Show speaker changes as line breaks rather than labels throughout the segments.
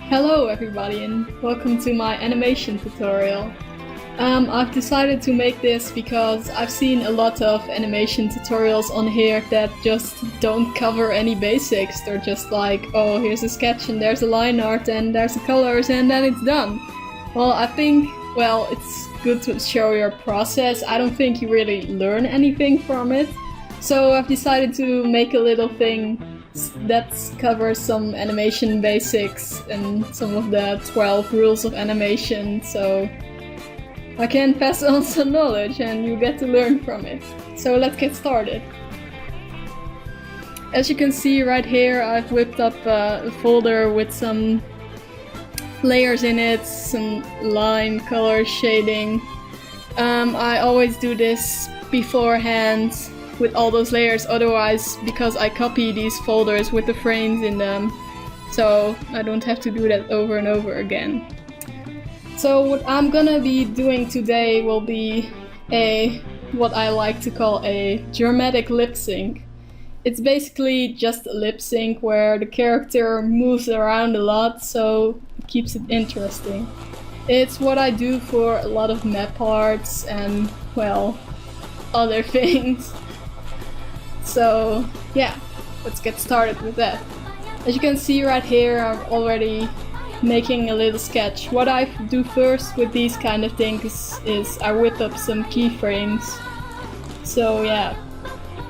Hello everybody and welcome to my animation tutorial. I've decided to make this because I've seen a lot of animation tutorials on here that just don't cover any basics. They're just like, oh, here's a sketch and there's a line art and there's the colors and then it's done. Well, I think, it's good to show your process. I don't think you really learn anything from it. So I've decided to make a little thing that covers some animation basics and some of the 12 rules of animation, so I can pass on some knowledge and you get to learn from it. So let's get started. As you can see right here, I've whipped up a folder with some layers in it, some line, color, shading. I always do this beforehand with all those layers, otherwise, because I copy these folders with the frames in them, so I don't have to do that over and over again. So what I'm gonna be doing today will be what I like to call a dramatic lip sync. It's basically just a lip sync where the character moves around a lot, so it keeps it interesting. It's what I do for a lot of map arts and, other things. So yeah, let's get started with that. As you can see right here, I'm already making a little sketch. What I do first with these kind of things is I whip up some keyframes. So yeah,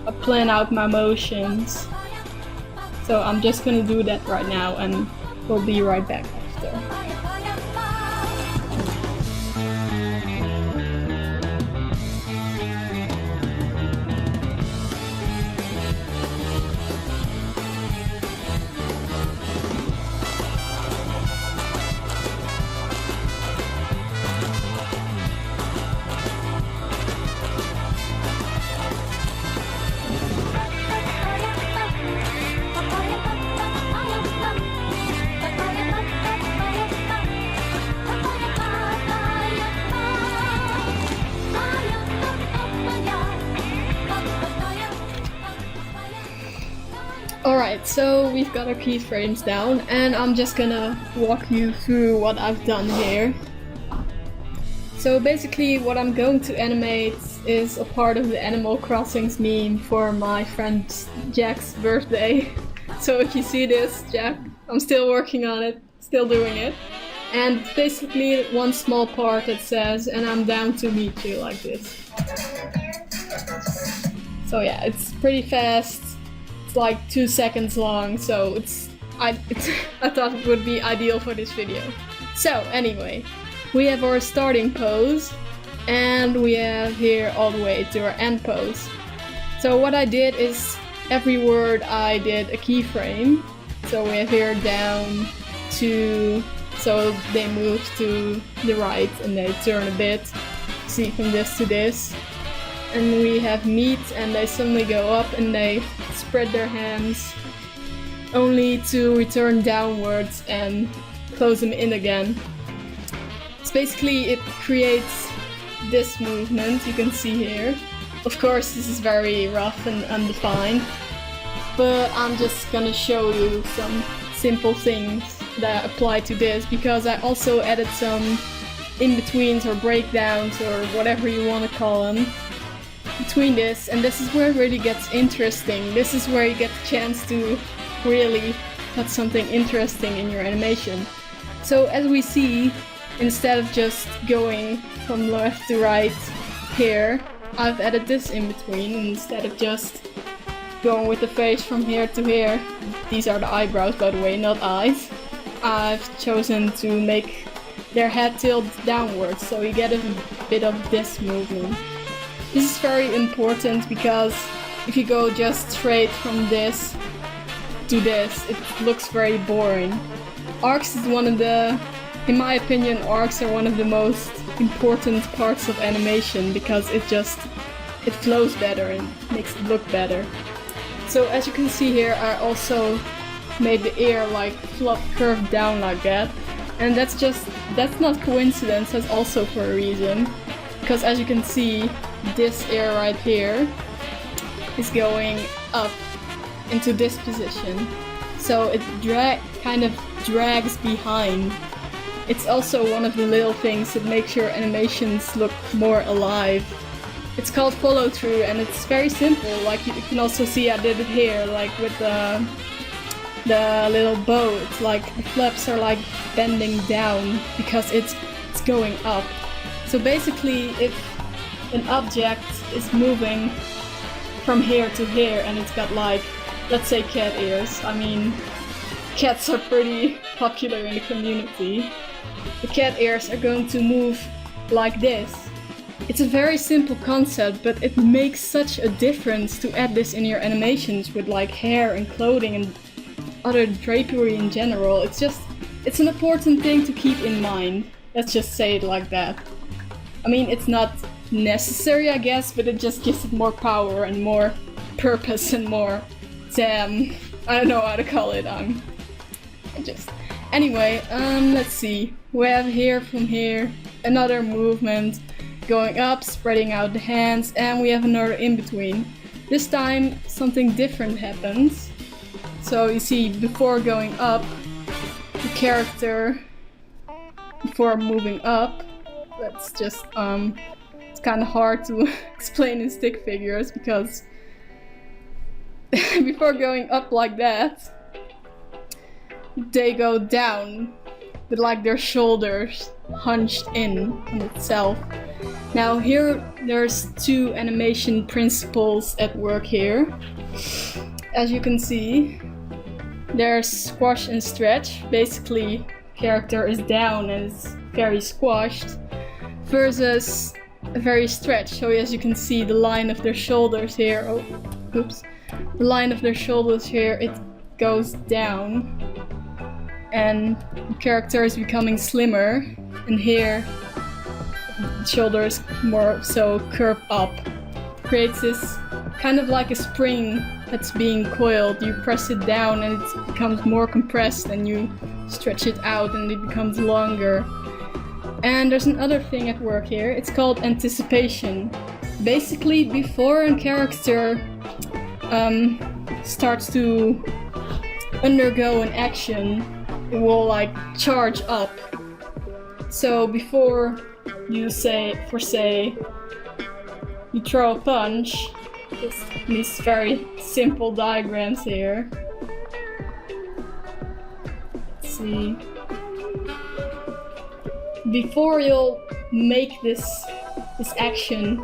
I plan out my motions. So I'm just gonna do that right now and we'll be right back after. Alright, so we've got our keyframes down and I'm just gonna walk you through what I've done here. So basically what I'm going to animate is a part of the Animal Crossings meme for my friend Jack's birthday. So if you see this, Jack, I'm still working on it, still doing it. And basically one small part that says, and I'm down to meet you, like this. So yeah, it's pretty fast. It's like 2 seconds long, so I thought it would be ideal for this video. So anyway, we have our starting pose, and we have here all the way to our end pose. So what I did is, every word I did a keyframe. So we have here down to, so they move to the right and they turn a bit. See, from this to this. And we have meet and they suddenly go up and they spread their hands only to return downwards and close them in again. So basically it creates this movement you can see here. Of course this is very rough and undefined, but I'm just gonna show you some simple things that apply to this, because I also added some in-betweens or breakdowns or whatever you want to call them between this, and this is where it really gets interesting. This is where you get the chance to really put something interesting in your animation. So as we see, instead of just going from left to right here, I've added this in between, and instead of just going with the face from here to here, these are the eyebrows by the way, not eyes, I've chosen to make their head tilt downwards, so you get a bit of this movement. This is very important because if you go just straight from this to this, it looks very boring. Arcs is one of the, in my opinion, arcs are one of the most important parts of animation because it flows better and makes it look better. So as you can see here, I also made the ear like flop curved down like that. And that's not coincidence, that's also for a reason. Because as you can see, this ear right here is going up into this position. So it kind of drags behind. It's also one of the little things that makes your animations look more alive. It's called follow through and it's very simple. Like you can also see I did it here, like with the little bow. It's like the flaps are like bending down because it's going up. So basically if an object is moving from here to here and it's got like, let's say cat ears. I mean, cats are pretty popular in the community. The cat ears are going to move like this. It's a very simple concept, but it makes such a difference to add this in your animations with like hair and clothing and other drapery in general. It's an important thing to keep in mind. Let's just say it like that. I mean, it's not necessary, I guess, but it just gives it more power and more purpose and more I don't know how to call it. Anyway, let's see. We have here from here another movement going up, spreading out the hands, and we have another in between. This time something different happens. So you see, before going up, the character, before moving up, let's just it's kind of hard to explain in stick figures because before going up like that, they go down with like their shoulders hunched in on itself. Now here there's two animation principles at work here. As you can see, there's squash and stretch. Basically, character is down and it's very squashed versus very stretched. So as you can see, the line of their shoulders here, the line of their shoulders here, it goes down and the character is becoming slimmer, and here the shoulders more so curve up. Creates this kind of like a spring that's being coiled. You press it down and it becomes more compressed, and you stretch it out and it becomes longer. And there's another thing at work here. It's called anticipation. Basically, before a character starts to undergo an action, it will like charge up. So before you say you throw a punch, just these very simple diagrams here. Let's see. Before you'll make this action,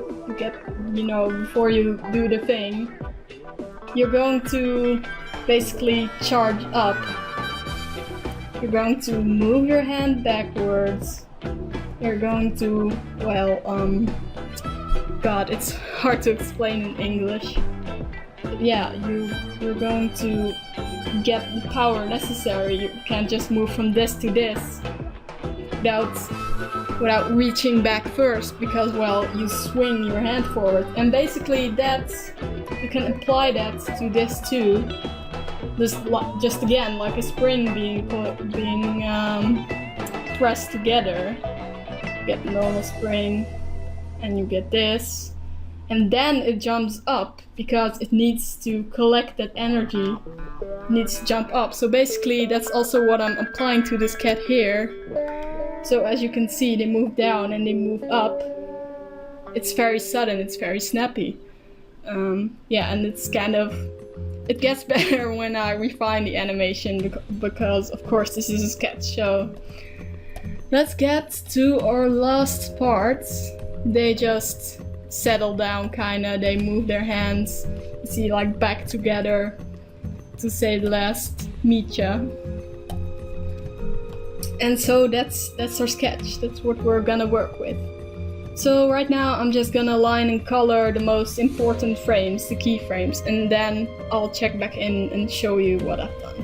before you do the thing, you're going to basically charge up. You're going to move your hand backwards. You're going to, God, it's hard to explain in English. But yeah, you're going to get the power necessary. You can't just move from this to this without reaching back first, because, you swing your hand forward. And basically you can apply that to this too. Just again, like a spring being pressed together. You get the normal spring, and you get this. And then it jumps up, because it needs to collect that energy. It needs to jump up. So basically, that's also what I'm applying to this cat here. So as you can see, they move down and they move up. It's very sudden, it's very snappy. And it gets better when I refine the animation, because of course this is a sketch. So let's get to our last parts. They just settle down kinda, they move their hands, you see, like back together, to say the last, meet ya. And so that's our sketch, that's what we're gonna work with. So right now I'm just gonna line and color the most important frames, the keyframes, and then I'll check back in and show you what I've done.